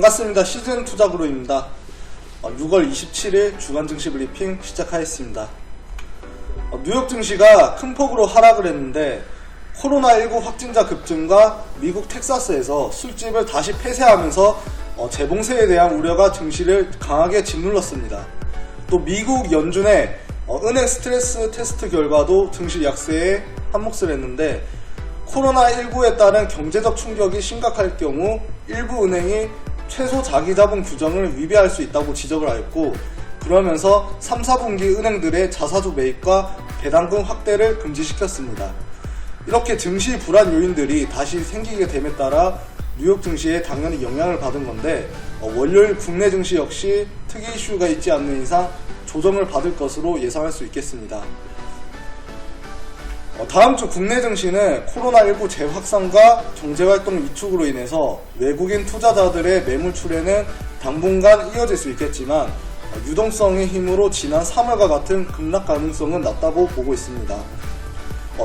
반갑습니다. 시즌 투자그룹입니다. 6월 27일 주간 증시 브리핑 시작하겠습니다. 뉴욕 증시가 큰 폭으로 하락을 했는데 코로나19 확진자 급증과 미국 텍사스에서 술집을 다시 폐쇄하면서 재봉쇄에 대한 우려가 증시를 강하게 짓눌렀습니다. 또 미국 연준의 은행 스트레스 테스트 결과도 증시 약세에 한몫을 했는데 코로나19에 따른 경제적 충격이 심각할 경우 일부 은행이 최소 자기자본 규정을 위배할 수 있다고 지적을 하였고, 그러면서 3, 4분기 은행들의 자사주 매입과 배당금 확대를 금지시켰습니다. 이렇게 증시 불안 요인들이 다시 생기게 됨에 따라 뉴욕 증시에 당연히 영향을 받은 건데, 월요일 국내 증시 역시 특이 이슈가 있지 않는 이상 조정을 받을 것으로 예상할 수 있겠습니다. 다음 주 국내 증시는 코로나19 재확산과 경제활동 위축으로 인해서 외국인 투자자들의 매물 출회는 당분간 이어질 수 있겠지만 유동성의 힘으로 지난 3월과 같은 급락 가능성은 낮다고 보고 있습니다.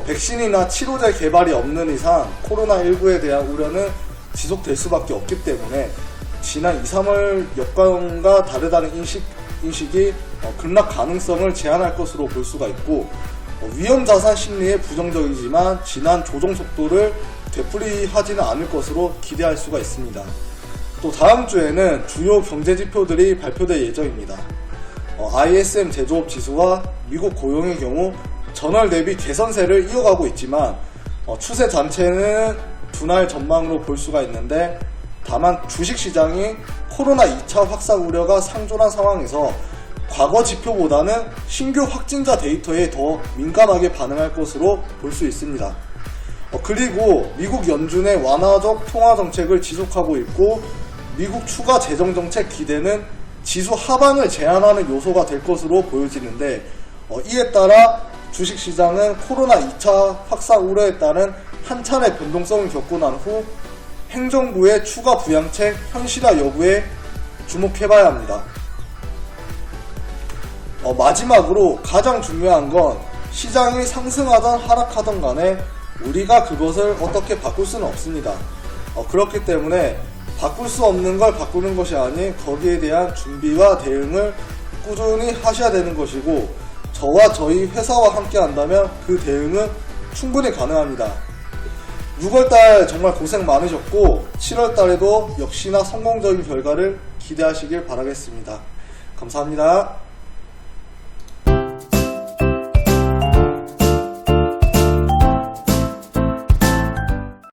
백신이나 치료제 개발이 없는 이상 코로나19에 대한 우려는 지속될 수밖에 없기 때문에 지난 2, 3월 여건과 다르다는 인식이 급락 가능성을 제한할 것으로 볼 수가 있고, 위험자산 심리에 부정적이지만 지난 조정 속도를 되풀이하지는 않을 것으로 기대할 수가 있습니다. 또 다음 주에는 주요 경제지표들이 발표될 예정입니다. ISM 제조업 지수와 미국 고용의 경우 전월 대비 개선세를 이어가고 있지만 추세 전체는 둔할 전망으로 볼 수가 있는데, 다만 주식시장이 코로나 2차 확산 우려가 상존한 상황에서 과거 지표보다는 신규 확진자 데이터에 더 민감하게 반응할 것으로 볼 수 있습니다. 그리고 미국 연준의 완화적 통화 정책을 지속하고 있고, 미국 추가 재정 정책 기대는 지수 하방을 제한하는 요소가 될 것으로 보여지는데, 이에 따라 주식시장은 코로나 2차 확산 우려에 따른 한 차례 변동성을 겪고 난 후 행정부의 추가 부양책 현실화 여부에 주목해봐야 합니다. 마지막으로 가장 중요한 건 시장이 상승하던 하락하던 간에 우리가 그것을 어떻게 바꿀 수는 없습니다. 그렇기 때문에 바꿀 수 없는 걸 바꾸는 것이 아닌 거기에 대한 준비와 대응을 꾸준히 하셔야 되는 것이고, 저와 저희 회사와 함께 한다면 그 대응은 충분히 가능합니다. 6월달 정말 고생 많으셨고 7월달에도 역시나 성공적인 결과를 기대하시길 바라겠습니다. 감사합니다.